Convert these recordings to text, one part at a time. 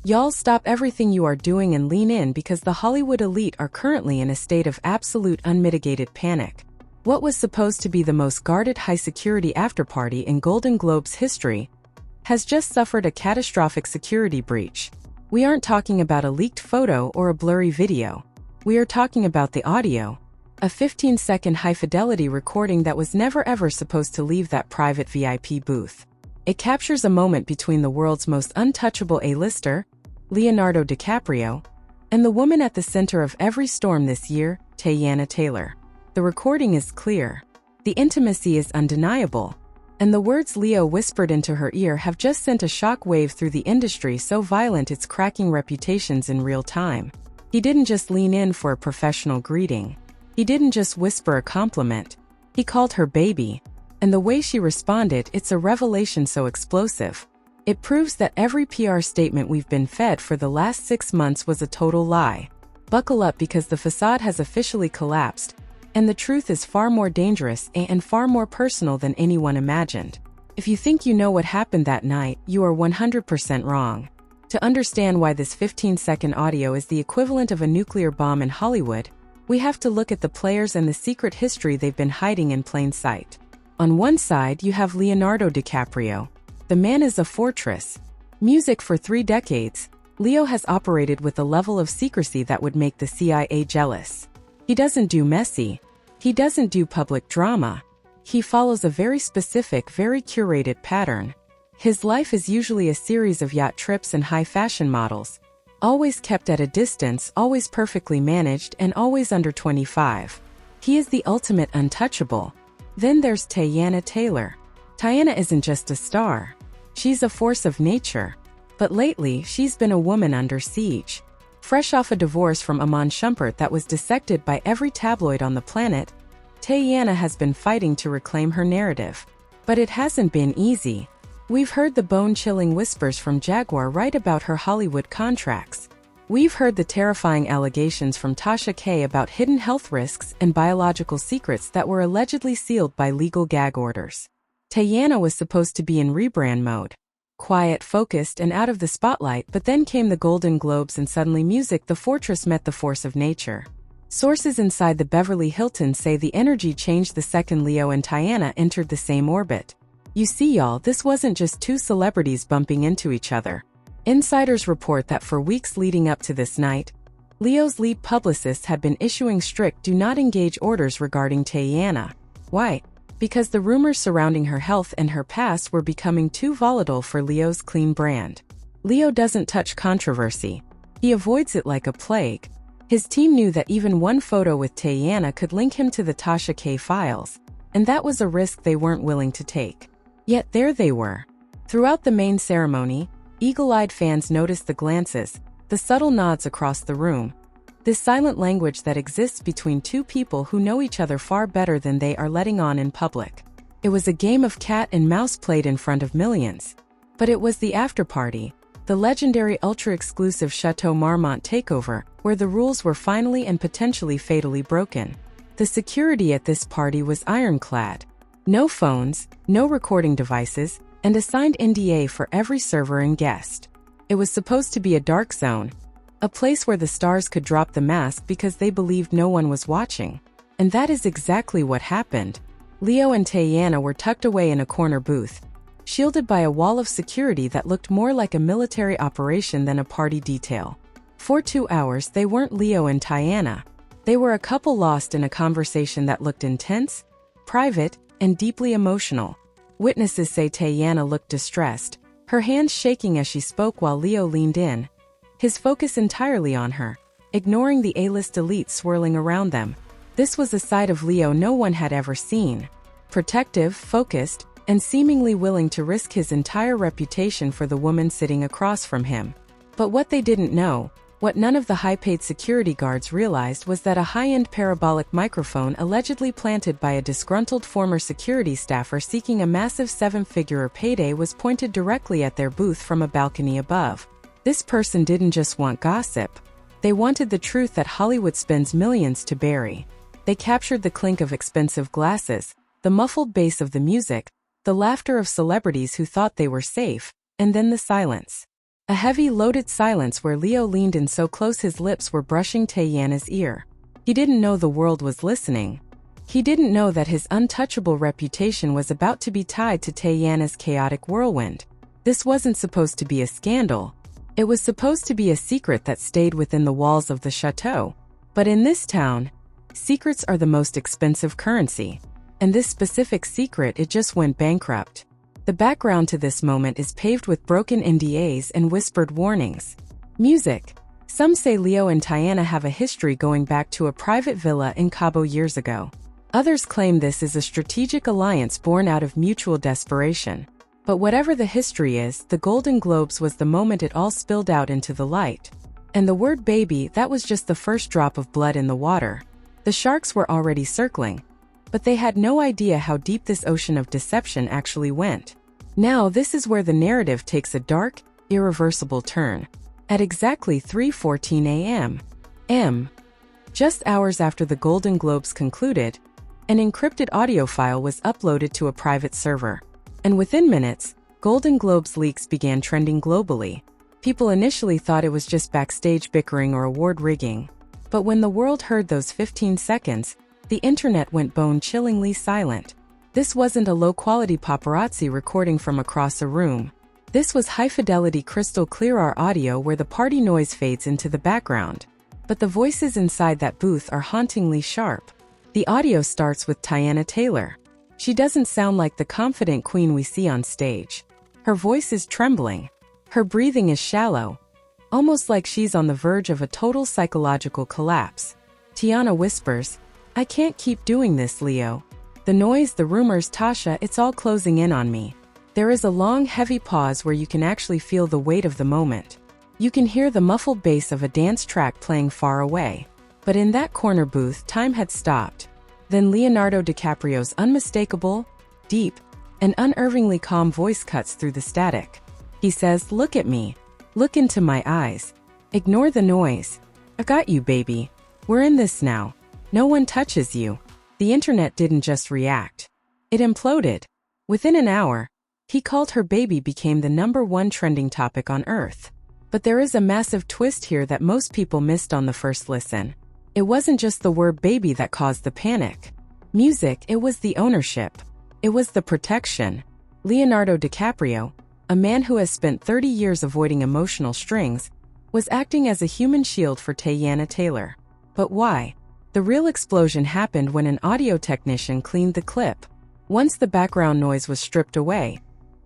Y'all stop everything you are doing and lean in because the Hollywood elite are currently in a state of absolute unmitigated panic. What was supposed to be the most guarded high-security afterparty in Golden Globes history has just suffered a catastrophic security breach. We aren't talking about a leaked photo or a blurry video. We are talking about the audio. A 15-second high-fidelity recording that was never ever supposed to leave that private VIP booth. It captures a moment between the world's most untouchable A-lister, Leonardo DiCaprio, and the woman at the center of every storm this year, Teyana Taylor. The recording is clear. The intimacy is undeniable. And the words Leo whispered into her ear have just sent a shock wave through the industry so violent it's cracking reputations in real time. He didn't just lean in for a professional greeting. He didn't just whisper a compliment. He called her baby. And the way she responded, it's a revelation so explosive. It proves that every PR statement we've been fed for the last 6 months was a total lie. Buckle up because the facade has officially collapsed, and the truth is far more dangerous and far more personal than anyone imagined. If you think you know what happened that night, you are 100% wrong. To understand why this 15-second audio is the equivalent of a nuclear bomb in Hollywood, we have to look at the players and the secret history they've been hiding in plain sight. On one side, you have Leonardo DiCaprio. The man is a fortress. Music for 3 decades, Leo has operated with a level of secrecy that would make the CIA jealous. He doesn't do messy. He doesn't do public drama. He follows a very specific, very curated pattern. His life is usually a series of yacht trips and high-fashion models, always kept at a distance, always perfectly managed, and always under 25. He is the ultimate untouchable. Then there's Teyana Taylor. Teyana isn't just a star. She's a force of nature. But lately, she's been a woman under siege. Fresh off a divorce from Iman Shumpert that was dissected by every tabloid on the planet, Teyana has been fighting to reclaim her narrative. But it hasn't been easy. We've heard the bone-chilling whispers from Jaguar write about her Hollywood contracts. We've heard the terrifying allegations from Tasha K about hidden health risks and biological secrets that were allegedly sealed by legal gag orders. Teyana was supposed to be in rebrand mode. Quiet, focused, and out of the spotlight, but then came the Golden Globes and suddenly the fortress met the force of nature. Sources inside the Beverly Hilton say the energy changed the second Leo and Teyana entered the same orbit. You see y'all, this wasn't just 2 celebrities bumping into each other. Insiders report that for weeks leading up to this night, Leo's lead publicist had been issuing strict do not engage orders regarding Teyana. Why? Because the rumors surrounding her health and her past were becoming too volatile for Leo's clean brand. Leo doesn't touch controversy. He avoids it like a plague. His team knew that even one photo with Teyana could link him to the Tasha K files, and that was a risk they weren't willing to take. Yet there they were. Throughout the main ceremony, eagle-eyed fans noticed the glances, the subtle nods across the room, this silent language that exists between 2 people who know each other far better than they are letting on in public. It was a game of cat and mouse played in front of millions. But it was the after-party, the legendary ultra-exclusive Chateau Marmont takeover, where the rules were finally and potentially fatally broken. The security at this party was ironclad. No phones, no recording devices, and a signed NDA for every server and guest. It was supposed to be a dark zone, a place where the stars could drop the mask because they believed no one was watching. And that is exactly what happened. Leo and Teyana were tucked away in a corner booth, shielded by a wall of security that looked more like a military operation than a party detail. For 2 hours, they weren't Leo and Teyana. They were a couple lost in a conversation that looked intense, private, and deeply emotional. Witnesses say Teyana looked distressed, her hands shaking as she spoke while Leo leaned in, his focus entirely on her, ignoring the A-list elite swirling around them. This was a side of Leo no one had ever seen. Protective, focused, and seemingly willing to risk his entire reputation for the woman sitting across from him. But what they didn't know, what none of the high-paid security guards realized, was that a high-end parabolic microphone allegedly planted by a disgruntled former security staffer seeking a massive 7-figure payday was pointed directly at their booth from a balcony above. This person didn't just want gossip. They wanted the truth that Hollywood spends millions to bury. They captured the clink of expensive glasses, the muffled bass of the music, the laughter of celebrities who thought they were safe, and then the silence. A heavy, loaded silence where Leo leaned in so close his lips were brushing Teyana's ear. He didn't know the world was listening. He didn't know that his untouchable reputation was about to be tied to Teyana's chaotic whirlwind. This wasn't supposed to be a scandal. It was supposed to be a secret that stayed within the walls of the chateau. But in this town, secrets are the most expensive currency. And this specific secret, it just went bankrupt. The background to this moment is paved with broken NDAs and whispered warnings. Music. Some say Leo and Teyana have a history going back to a private villa in Cabo years ago. Others claim this is a strategic alliance born out of mutual desperation. But whatever the history is, the Golden Globes was the moment it all spilled out into the light. And the word baby, that was just the first drop of blood in the water. The sharks were already circling. But they had no idea how deep this ocean of deception actually went. Now this is where the narrative takes a dark, irreversible turn. At exactly 3:14 a.m., just hours after the Golden Globes concluded, an encrypted audio file was uploaded to a private server. And within minutes, Golden Globes leaks began trending globally. People initially thought it was just backstage bickering or award rigging. But when the world heard those 15 seconds, the internet went bone-chillingly silent. This wasn't a low-quality paparazzi recording from across a room. This was high-fidelity crystal-clear audio where the party noise fades into the background. But the voices inside that booth are hauntingly sharp. The audio starts with Teyana Taylor. She doesn't sound like the confident queen we see on stage. Her voice is trembling. Her breathing is shallow, almost like she's on the verge of a total psychological collapse. Teyana whispers, "I can't keep doing this, Leo. The noise, the rumors, Tasha, it's all closing in on me." There is a long, heavy pause where you can actually feel the weight of the moment. You can hear the muffled bass of a dance track playing far away. But in that corner booth, time had stopped. Then Leonardo DiCaprio's unmistakable, deep, and unerringly calm voice cuts through the static. He says, "Look at me. Look into my eyes. Ignore the noise. I got you, baby. We're in this now. No one touches you." The internet didn't just react. It imploded. Within an hour, "He called her baby" became the #1 trending topic on Earth. But there is a massive twist here that most people missed on the first listen. It wasn't just the word baby that caused the panic. Music, it was the ownership. It was the protection. Leonardo DiCaprio, a man who has spent 30 years avoiding emotional strings, was acting as a human shield for Teyana Taylor. But why? The real explosion happened when an audio technician cleaned the clip. Once the background noise was stripped away,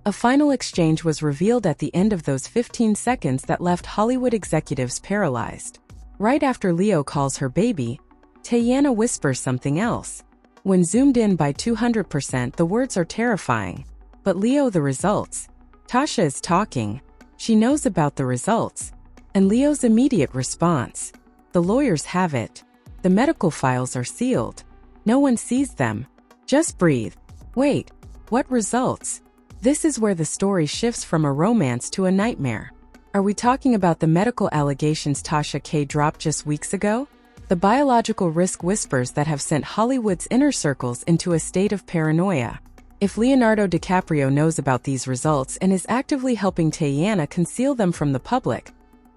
a final exchange was revealed at the end of those 15 seconds that left Hollywood executives paralyzed. Right after Leo calls her baby, Teyana whispers something else. When zoomed in by 200%, the words are terrifying. But Leo, the results. Tasha is talking. She knows about the results. And Leo's immediate response. The lawyers have it. The medical files are sealed. No one sees them. Just breathe. Wait, what results? This is where the story shifts from a romance to a nightmare. Are we talking about the medical allegations Tasha K dropped just weeks ago? The biological risk whispers that have sent Hollywood's inner circles into a state of paranoia. If Leonardo DiCaprio knows about these results and is actively helping Teyana conceal them from the public,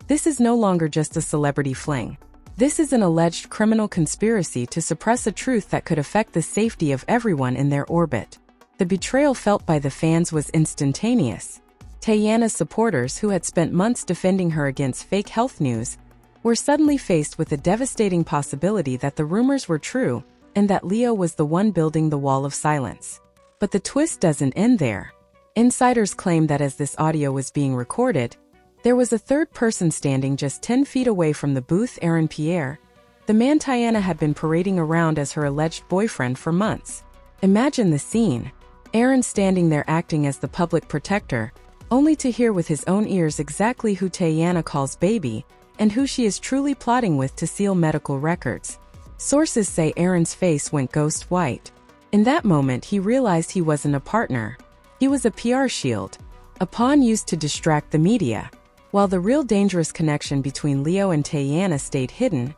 this is no longer just a celebrity fling. This is an alleged criminal conspiracy to suppress a truth that could affect the safety of everyone in their orbit. The betrayal felt by the fans was instantaneous. Teyana's supporters, who had spent months defending her against fake health news, were suddenly faced with the devastating possibility that the rumors were true and that Leo was the one building the wall of silence. But the twist doesn't end there. Insiders claim that as this audio was being recorded, there was a third person standing just 10 feet away from the booth, Aaron Pierre, the man Teyana had been parading around as her alleged boyfriend for months. Imagine the scene. Aaron standing there acting as the public protector, only to hear with his own ears exactly who Teyana calls baby and who she is truly plotting with to seal medical records. Sources say Aaron's face went ghost white. In that moment, he realized he wasn't a partner. He was a PR shield, a pawn used to distract the media. While the real dangerous connection between Leo and Teyana stayed hidden,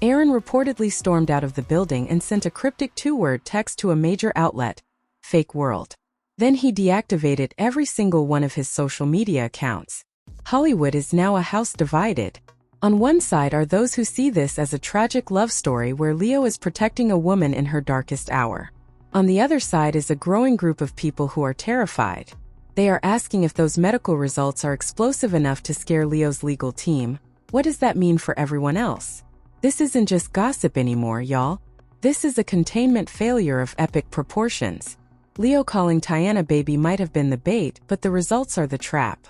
Aaron reportedly stormed out of the building and sent a cryptic 2-word text to a major outlet, Fake World. Then he deactivated every single one of his social media accounts. Hollywood is now a house divided. On one side are those who see this as a tragic love story where Leo is protecting a woman in her darkest hour. On the other side is a growing group of people who are terrified. They are asking if those medical results are explosive enough to scare Leo's legal team. What does that mean for everyone else? This isn't just gossip anymore, y'all. This is a containment failure of epic proportions. Leo calling Teyana baby might have been the bait, but the results are the trap.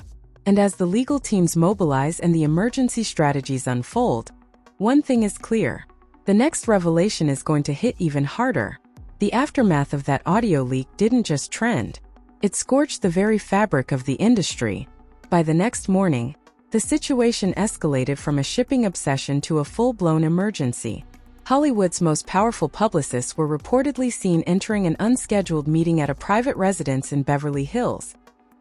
And as the legal teams mobilize and the emergency strategies unfold, one thing is clear. The next revelation is going to hit even harder. The aftermath of that audio leak didn't just trend. It scorched the very fabric of the industry. By the next morning, the situation escalated from a shipping obsession to a full-blown emergency. Hollywood's most powerful publicists were reportedly seen entering an unscheduled meeting at a private residence in Beverly Hills,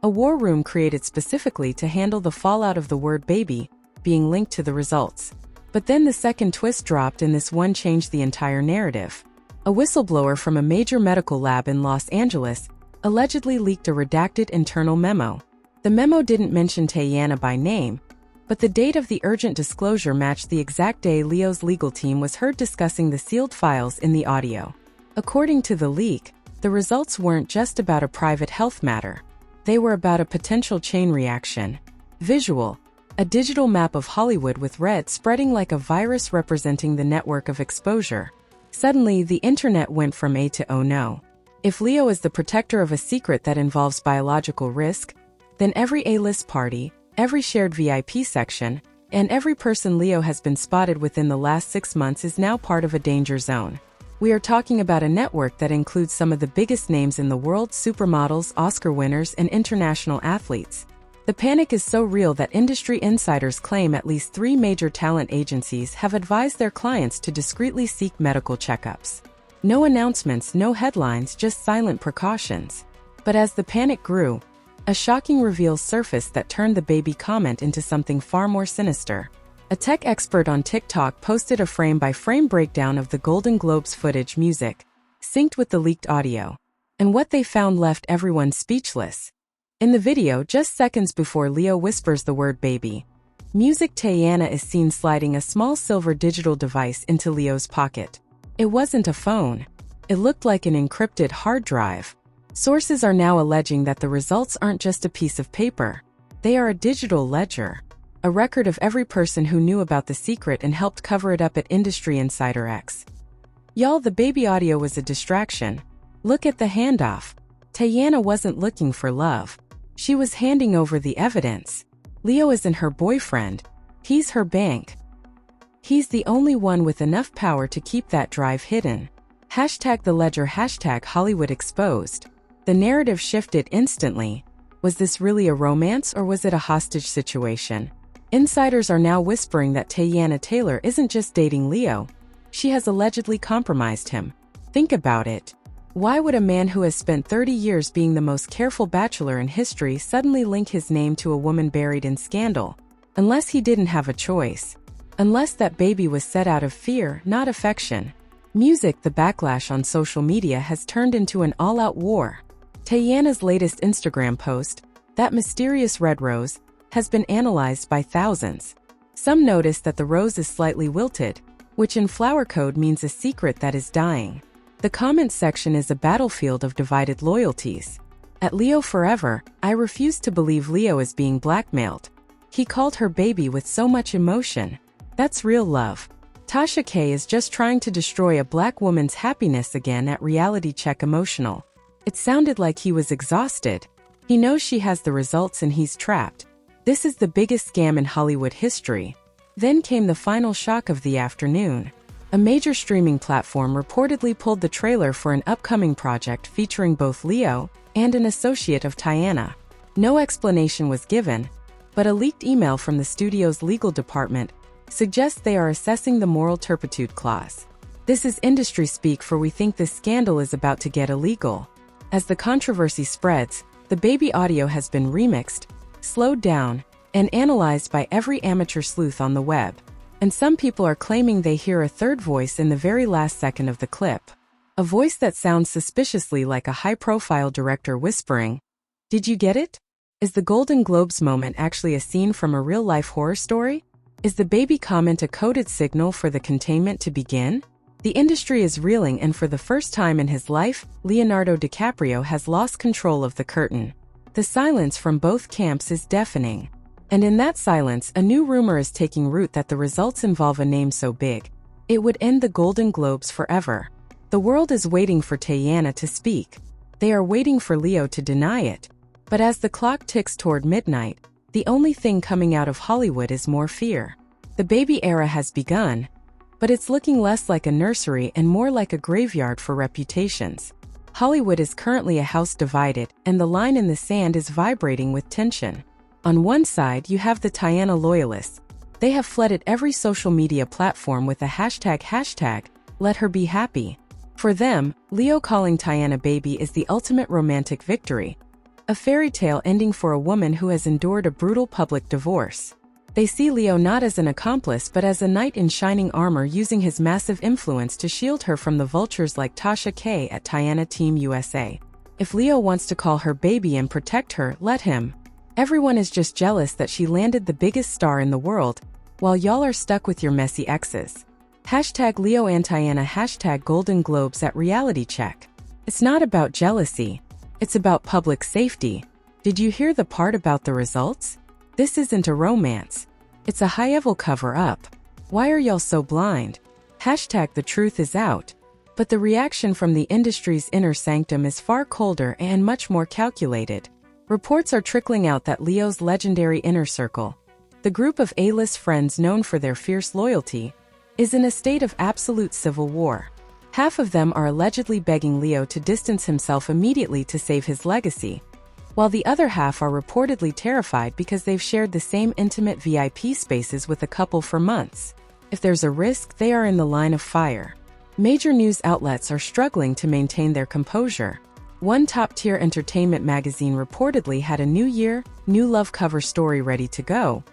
a war room created specifically to handle the fallout of the word baby being linked to the results. But then the second twist dropped, and this one changed the entire narrative. A whistleblower from a major medical lab in Los Angeles allegedly leaked a redacted internal memo. The memo didn't mention Teyana by name, but the date of the urgent disclosure matched the exact day Leo's legal team was heard discussing the sealed files in the audio. According to the leak, the results weren't just about a private health matter. They were about a potential chain reaction. Visual, a digital map of Hollywood with red spreading like a virus representing the network of exposure. Suddenly, the internet went from A to oh no. If Leo is the protector of a secret that involves biological risk, then every A-list party, every shared VIP section, and every person Leo has been spotted within the last 6 months is now part of a danger zone. We are talking about a network that includes some of the biggest names in the world: supermodels, Oscar winners, and international athletes. The panic is so real that industry insiders claim at least 3 major talent agencies have advised their clients to discreetly seek medical checkups. No announcements, no headlines, just silent precautions. But as the panic grew, a shocking reveal surfaced that turned the baby comment into something far more sinister. A tech expert on TikTok posted a frame-by-frame breakdown of the Golden Globes footage, music synced with the leaked audio. And what they found left everyone speechless. In the video, just seconds before Leo whispers the word baby, music, Teyana is seen sliding a small silver digital device into Leo's pocket. It wasn't a phone. It looked like an encrypted hard drive. Sources are now alleging that the results aren't just a piece of paper. They are a digital ledger, a record of every person who knew about the secret and helped cover it up at Industry Insider X. Y'all, the baby audio was a distraction. Look at the handoff. Teyana wasn't looking for love. She was handing over the evidence. Leo isn't her boyfriend. He's her bank. He's the only one with enough power to keep that drive hidden. Hashtag the ledger, hashtag Hollywood exposed. The narrative shifted instantly. Was this really a romance, or was it a hostage situation? Insiders are now whispering that Teyana Taylor isn't just dating Leo. She has allegedly compromised him. Think about it. Why would a man who has spent 30 years being the most careful bachelor in history suddenly link his name to a woman buried in scandal? Unless he didn't have a choice. Unless that baby was set out of fear, not affection. Music, the backlash on social media has turned into an all-out war. Teyana's latest Instagram post, that mysterious red rose, has been analyzed by thousands. Some notice that the rose is slightly wilted, which in flower code means a secret that is dying. The comments section is a battlefield of divided loyalties. At Leo Forever, I refuse to believe Leo is being blackmailed. He called her baby with so much emotion. That's real love. Tasha K is just trying to destroy a black woman's happiness again at Reality Check Emotional. It sounded like he was exhausted. He knows she has the results and he's trapped. This is the biggest scam in Hollywood history. Then came the final shock of the afternoon. A major streaming platform reportedly pulled the trailer for an upcoming project featuring both Leo and an associate of Teyana. No explanation was given, but a leaked email from the studio's legal department suggests they are assessing the moral turpitude clause. This is industry speak for we think this scandal is about to get illegal. As the controversy spreads, the baby audio has been remixed, slowed down, and analyzed by every amateur sleuth on the web. And some people are claiming they hear a third voice in the very last second of the clip. A voice that sounds suspiciously like a high-profile director whispering, "Did you get it?" Is the Golden Globes moment actually a scene from a real-life horror story? Is the baby comment a coded signal for the containment to begin? The industry is reeling, and for the first time in his life, Leonardo DiCaprio has lost control of the curtain. The silence from both camps is deafening. And in that silence, a new rumor is taking root that the results involve a name so big it would end the Golden Globes forever. The world is waiting for Teyana to speak. They are waiting for Leo to deny it. But as the clock ticks toward midnight, the only thing coming out of Hollywood is more fear. The baby era has begun, but it's looking less like a nursery and more like a graveyard for reputations. Hollywood is currently a house divided, and the line in the sand is vibrating with tension. On one side, you have the Teyana loyalists. They have flooded every social media platform with the hashtag let her be happy. For them, Leo calling Teyana baby is the ultimate romantic victory, a fairy tale ending for a woman who has endured a brutal public divorce. They see Leo not as an accomplice but as a knight in shining armor, using his massive influence to shield her from the vultures like Tasha K at Teyana Team USA. If Leo wants to call her baby and protect her, let him. Everyone is just jealous that she landed the biggest star in the world, while y'all are stuck with your messy exes. Hashtag Leo and Teyana, hashtag Golden Globes at Reality Check. It's not about jealousy. It's about public safety. Did you hear the part about the results? This isn't a romance. It's a high-level cover-up. Why are y'all so blind? Hashtag the truth is out. But the reaction from the industry's inner sanctum is far colder and much more calculated. Reports are trickling out that Leo's legendary inner circle, the group of A-list friends known for their fierce loyalty, is in a state of absolute civil war. Half of them are allegedly begging Leo to distance himself immediately to save his legacy, while the other half are reportedly terrified because they've shared the same intimate VIP spaces with the couple for months. If there's a risk, they are in the line of fire. Major news outlets are struggling to maintain their composure. One top-tier entertainment magazine reportedly had a New Year, New Love cover story ready to go,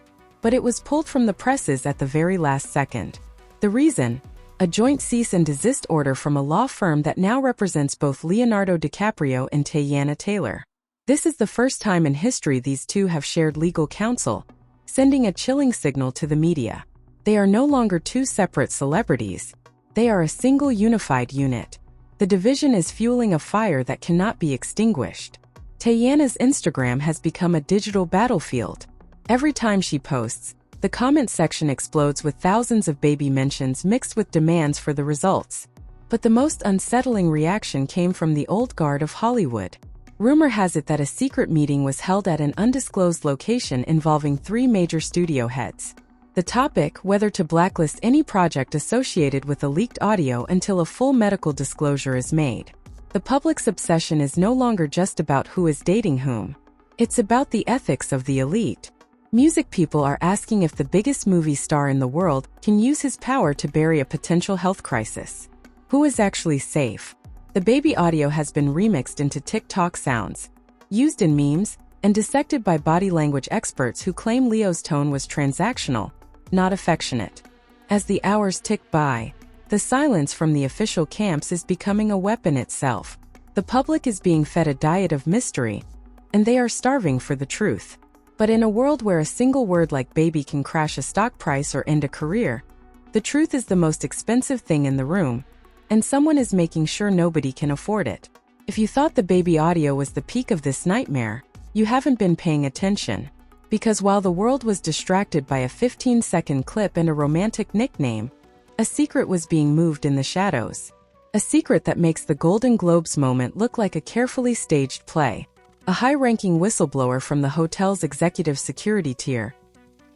but it was pulled from the presses at the very last second. The reason? A joint cease and desist order from a law firm that now represents both Leonardo DiCaprio and Teyana Taylor. This is the first time in history these two have shared legal counsel, sending a chilling signal to the media. They are no longer two separate celebrities. They are a single unified unit. The division is fueling a fire that cannot be extinguished. Teyana's Instagram has become a digital battlefield. Every time she posts, the comment section explodes with thousands of baby mentions mixed with demands for the results. But the most unsettling reaction came from the old guard of Hollywood. Rumor has it that a secret meeting was held at an undisclosed location involving 3 major studio heads. The topic: whether to blacklist any project associated with the leaked audio until a full medical disclosure is made. The public's obsession is no longer just about who is dating whom. It's about the ethics of the elite. Music people are asking if the biggest movie star in the world can use his power to bury a potential health crisis. Who is actually safe? The baby audio has been remixed into TikTok sounds, used in memes, and dissected by body language experts who claim Leo's tone was transactional, not affectionate. As the hours tick by, the silence from the official camps is becoming a weapon itself. The public is being fed a diet of mystery, and they are starving for the truth. But in a world where a single word like baby can crash a stock price or end a career, the truth is the most expensive thing in the room, and someone is making sure nobody can afford it. If you thought the baby audio was the peak of this nightmare, you haven't been paying attention. Because while the world was distracted by a 15-second clip and a romantic nickname, a secret was being moved in the shadows. A secret that makes the Golden Globes moment look like a carefully staged play. A high-ranking whistleblower from the hotel's executive security tier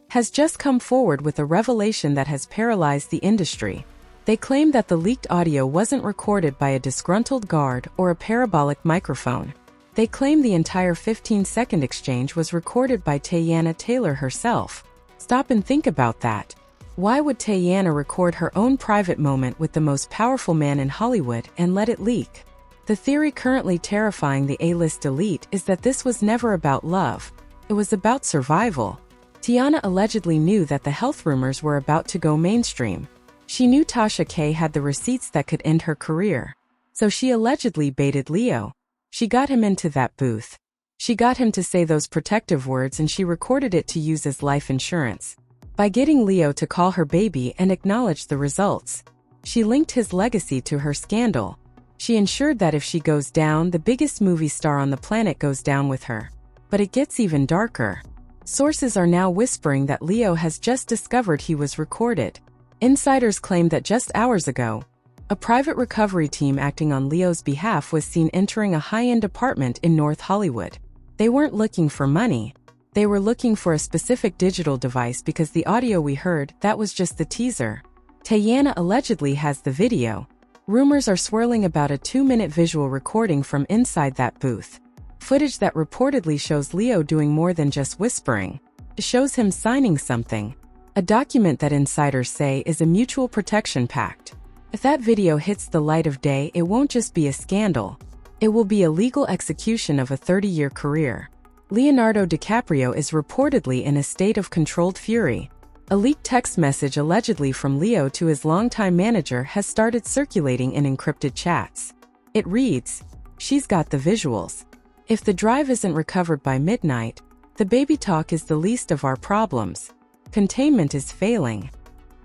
has just come forward with a revelation that has paralyzed the industry. They claim that the leaked audio wasn't recorded by a disgruntled guard or a parabolic microphone. They claim the entire 15-second exchange was recorded by Teyana Taylor herself. Stop and think about that. Why would Teyana record her own private moment with the most powerful man in Hollywood and let it leak? The theory currently terrifying the A-list elite is that this was never about love. It was about survival. Teyana allegedly knew that the health rumors were about to go mainstream. She knew Tasha K had the receipts that could end her career. So she allegedly baited Leo. She got him into that booth. She got him to say those protective words and she recorded it to use as life insurance. By getting Leo to call her baby and acknowledge the results, she linked his legacy to her scandal. She ensured that if she goes down, the biggest movie star on the planet goes down with her. But it gets even darker. Sources are now whispering that Leo has just discovered he was recorded. Insiders claim that just hours ago, a private recovery team acting on Leo's behalf was seen entering a high-end apartment in North Hollywood. They weren't looking for money. They were looking for a specific digital device because the audio we heard, that was just the teaser. Teyana allegedly has the video. Rumors are swirling about a 2-minute visual recording from inside that booth. Footage that reportedly shows Leo doing more than just whispering. It shows him signing something. A document that insiders say is a mutual protection pact. If that video hits the light of day, it won't just be a scandal. It will be a legal execution of a 30-year career. Leonardo DiCaprio is reportedly in a state of controlled fury. A leaked text message allegedly from Leo to his longtime manager has started circulating in encrypted chats. It reads, "She's got the visuals. If the drive isn't recovered by midnight, the baby talk is the least of our problems. Containment is failing."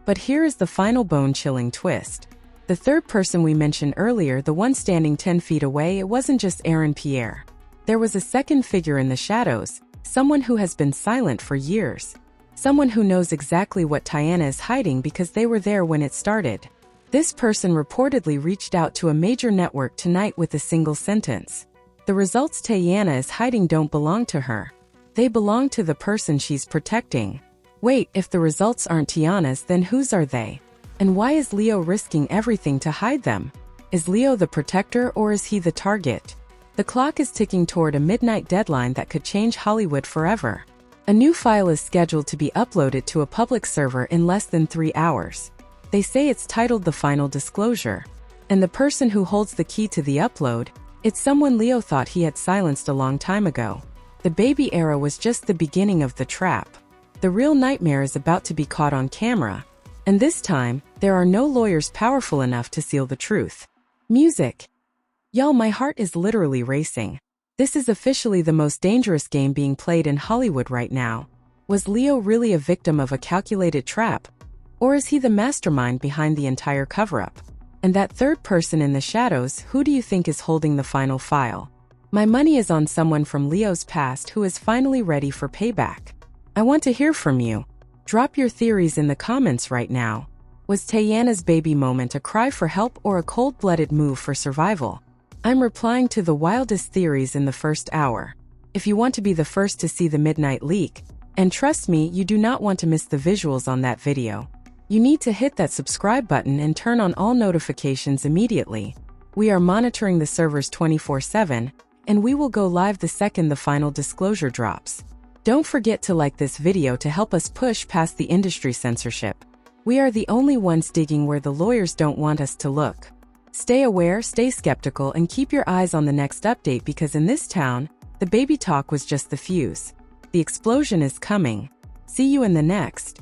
But here is the final bone-chilling twist. The third person we mentioned earlier, the one standing 10 feet away, it wasn't just Aaron Pierre. There was a second figure in the shadows, someone who has been silent for years. Someone who knows exactly what Teyana is hiding because they were there when it started. This person reportedly reached out to a major network tonight with a single sentence. "The results Teyana is hiding don't belong to her. They belong to the person she's protecting." Wait, if the results aren't Teyana's, then whose are they? And why is Leo risking everything to hide them? Is Leo the protector or is he the target? The clock is ticking toward a midnight deadline that could change Hollywood forever. A new file is scheduled to be uploaded to a public server in less than 3 hours. They say it's titled The Final Disclosure. And the person who holds the key to the upload, it's someone Leo thought he had silenced a long time ago. The baby era was just the beginning of the trap. The real nightmare is about to be caught on camera. And this time, there are no lawyers powerful enough to seal the truth. Music. Y'all, my heart is literally racing. This is officially the most dangerous game being played in Hollywood right now. Was Leo really a victim of a calculated trap? Or is he the mastermind behind the entire cover-up? And that third person in the shadows, who do you think is holding the final file? My money is on someone from Leo's past who is finally ready for payback. I want to hear from you. Drop your theories in the comments right now. Was Teyana's baby moment a cry for help or a cold-blooded move for survival? I'm replying to the wildest theories in the first hour. If you want to be the first to see the midnight leak, and trust me, you do not want to miss the visuals on that video, you need to hit that subscribe button and turn on all notifications immediately. We are monitoring the servers 24/7, and we will go live the second the final disclosure drops. Don't forget to like this video to help us push past the industry censorship. We are the only ones digging where the lawyers don't want us to look. Stay aware, stay skeptical, and keep your eyes on the next update because in this town, the baby talk was just the fuse. The explosion is coming. See you in the next.